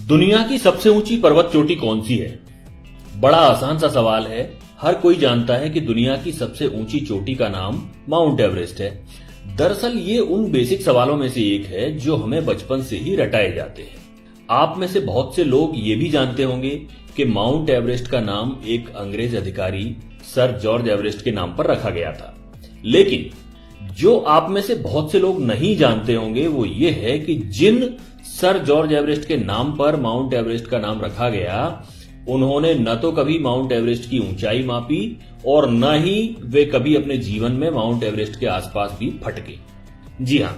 दुनिया की सबसे ऊंची पर्वत चोटी कौन सी है? बड़ा आसान सा सवाल है। हर कोई जानता है कि दुनिया की सबसे ऊंची चोटी का नाम माउंट एवरेस्ट है। दरअसल ये उन बेसिक सवालों में से एक है जो हमें बचपन से ही रटाए जाते हैं। आप में से बहुत से लोग ये भी जानते होंगे कि माउंट एवरेस्ट का नाम एक अंग्रेज अधिकारी सर जॉर्ज एवरेस्ट के नाम पर रखा गया था। लेकिन जो आप में से बहुत से लोग नहीं जानते होंगे वो ये है कि जिन सर जॉर्ज एवरेस्ट के नाम पर माउंट एवरेस्ट का नाम रखा गया, उन्होंने न तो कभी माउंट एवरेस्ट की ऊंचाई मापी और न ही वे कभी अपने जीवन में माउंट एवरेस्ट के आसपास भी फटके। जी हां,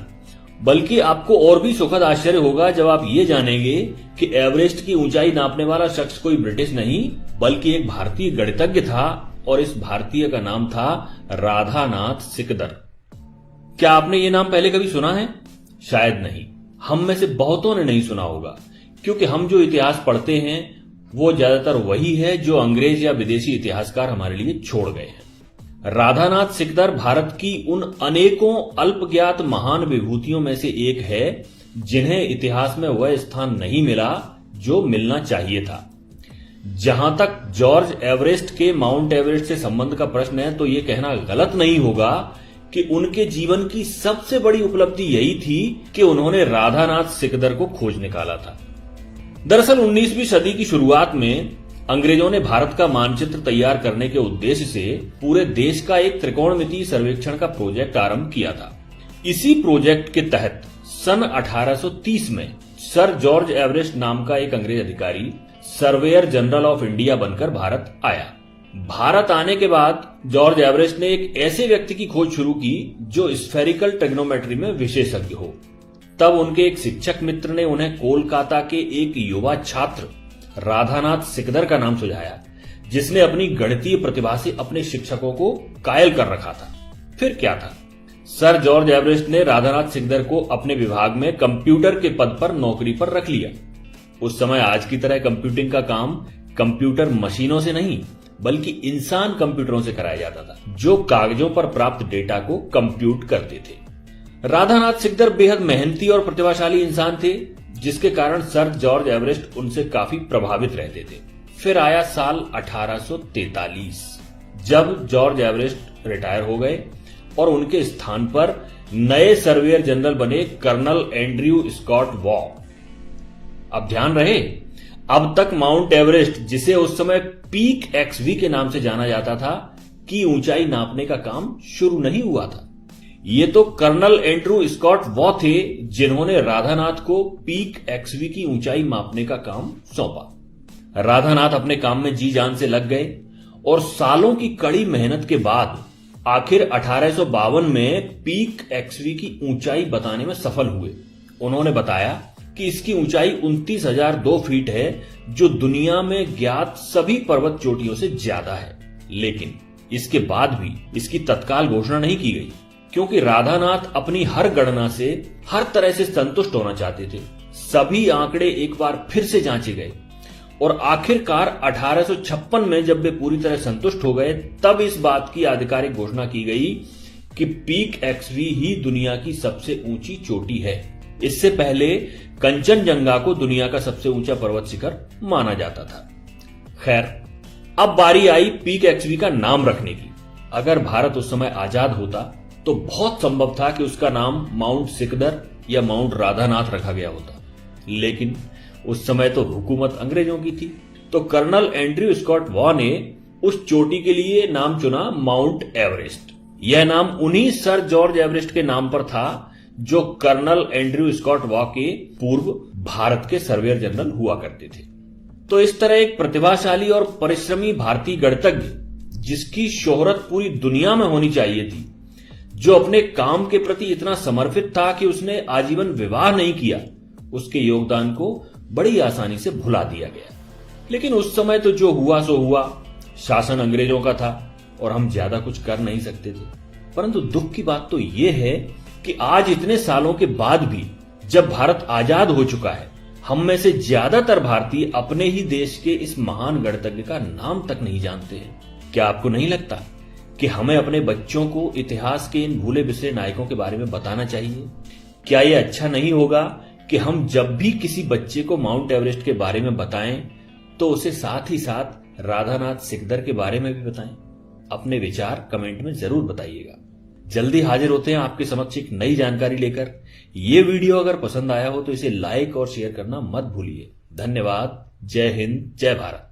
बल्कि आपको और भी सुखद आश्चर्य होगा जब आप ये जानेंगे कि एवरेस्ट की ऊंचाई नापने वाला शख्स कोई ब्रिटिश नहीं बल्कि एक भारतीय गणितज्ञ था और इस भारतीय का नाम था राधानाथ सिकदर। क्या आपने ये नाम पहले कभी सुना है? शायद नहीं। हम में से बहुतों ने नहीं सुना होगा क्योंकि हम जो इतिहास पढ़ते हैं वो ज्यादातर वही है जो अंग्रेज या विदेशी इतिहासकार हमारे लिए छोड़ गए हैं। राधानाथ सिकदर भारत की उन अनेकों अल्पज्ञात महान विभूतियों में से एक है जिन्हें इतिहास में वह स्थान नहीं मिला जो मिलना चाहिए था। जहां तक जॉर्ज एवरेस्ट के माउंट एवरेस्ट से संबंध का प्रश्न है तो यह कहना गलत नहीं होगा कि उनके जीवन की सबसे बड़ी उपलब्धि यही थी कि उन्होंने राधानाथ सिकदर को खोज निकाला था। दरअसल 19वीं सदी की शुरुआत में अंग्रेजों ने भारत का मानचित्र तैयार करने के उद्देश्य से पूरे देश का एक त्रिकोणमितीय सर्वेक्षण का प्रोजेक्ट आरंभ किया था। इसी प्रोजेक्ट के तहत सन 1830 में सर जॉर्ज एवरेस्ट नाम का एक अंग्रेज अधिकारी सर्वेयर जनरल ऑफ इंडिया बनकर भारत आया। भारत आने के बाद जॉर्ज एवरेस्ट ने एक ऐसे व्यक्ति की खोज शुरू की जो स्फेरिकल ट्रिग्नोमेट्री में विशेषज्ञ हो। तब उनके एक शिक्षक मित्र ने उन्हें कोलकाता के एक युवा छात्र राधानाथ सिकदर का नाम सुझाया, जिसने अपनी गणितीय प्रतिभा से अपने शिक्षकों को कायल कर रखा था। फिर क्या था, सर जॉर्ज एवरेस्ट ने राधानाथ सिकदर को अपने विभाग में कंप्यूटर के पद पर नौकरी पर रख लिया। उस समय आज की तरह कंप्यूटिंग का काम कंप्यूटर मशीनों से नहीं बल्कि इंसान कंप्यूटरों से कराया जाता था जो कागजों पर प्राप्त डेटा को कंप्यूट करते थे। राधानाथ सिकदर बेहद मेहनती और प्रतिभाशाली इंसान थे जिसके कारण सर जॉर्ज एवरेस्ट उनसे काफी प्रभावित रहते थे। फिर आया साल 1843 जब जॉर्ज एवरेस्ट रिटायर हो गए और उनके स्थान पर नए सर्वेयर जनरल बने कर्नल एंड्रयू स्कॉट वॉ। अब ध्यान रहे, अब तक माउंट एवरेस्ट, जिसे उस समय पीक एक्सवी के नाम से जाना जाता था, की ऊंचाई नापने का काम शुरू नहीं हुआ था। ये तो कर्नल एंड्रयू स्कॉट वॉ थे जिन्होंने राधानाथ को पीक एक्सवी की ऊंचाई मापने का काम सौंपा। राधानाथ अपने काम में जी जान से लग गए और सालों की कड़ी मेहनत के बाद आखिर 1852 में पीक एक्सवी की ऊंचाई बताने में सफल हुए। उन्होंने बताया कि इसकी ऊंचाई 29,002 फीट है जो दुनिया में ज्ञात सभी पर्वत चोटियों से ज्यादा है। लेकिन इसके बाद भी इसकी तत्काल घोषणा नहीं की गई क्योंकि राधानाथ अपनी हर गणना से हर तरह से संतुष्ट होना चाहते थे। सभी आंकड़े एक बार फिर से जांचे गए और आखिरकार 1856 में जब वे पूरी तरह संतुष्ट हो गए तब इस बात की आधिकारिक घोषणा की गई कि पीक एक्सवी ही दुनिया की सबसे ऊंची चोटी है। इससे पहले कंचनजंगा को दुनिया का सबसे ऊंचा पर्वत शिखर माना जाता था। खैर, अब बारी आई पीक एक्सवी का नाम रखने की। अगर भारत उस समय आजाद होता तो बहुत संभव था कि उसका नाम माउंट सिकदर या माउंट राधानाथ रखा गया होता। लेकिन उस समय तो हुकूमत अंग्रेजों की थी, तो कर्नल एंड्रयू स्कॉट वॉ ने उस चोटी के लिए नाम चुना माउंट एवरेस्ट। यह नाम उन्हीं सर जॉर्ज एवरेस्ट के नाम पर था जो कर्नल एंड्रयू स्कॉट वॉ के पूर्व भारत के सर्वेयर जनरल हुआ करते थे। तो इस तरह एक प्रतिभाशाली और परिश्रमी भारतीय गणितज्ञ जिसकी शोहरत पूरी दुनिया में होनी चाहिए थी, जो अपने काम के प्रति इतना समर्पित था कि उसने आजीवन विवाह नहीं किया, उसके योगदान को बड़ी आसानी से भुला दिया गया। लेकिन उस समय तो जो हुआ सो हुआ, शासन अंग्रेजों का था और हम ज्यादा कुछ कर नहीं सकते थे। परंतु दुख की बात तो यह है कि आज इतने सालों के बाद भी जब भारत आजाद हो चुका है, हम में से ज्यादातर भारतीय अपने ही देश के इस महान गणितज्ञ का नाम तक नहीं जानते हैं। क्या आपको नहीं लगता कि हमें अपने बच्चों को इतिहास के इन भूले बिसरे नायकों के बारे में बताना चाहिए? क्या यह अच्छा नहीं होगा कि हम जब भी किसी बच्चे को माउंट एवरेस्ट के बारे में बताएं तो उसे साथ ही साथ राधानाथ सिकदर के बारे में भी बताएं। अपने विचार कमेंट में जरूर बताइएगा। जल्दी हाजिर होते हैं आपके समक्ष एक नई जानकारी लेकर। ये वीडियो अगर पसंद आया हो तो इसे लाइक और शेयर करना मत भूलिए। धन्यवाद। जय हिंद, जय भारत।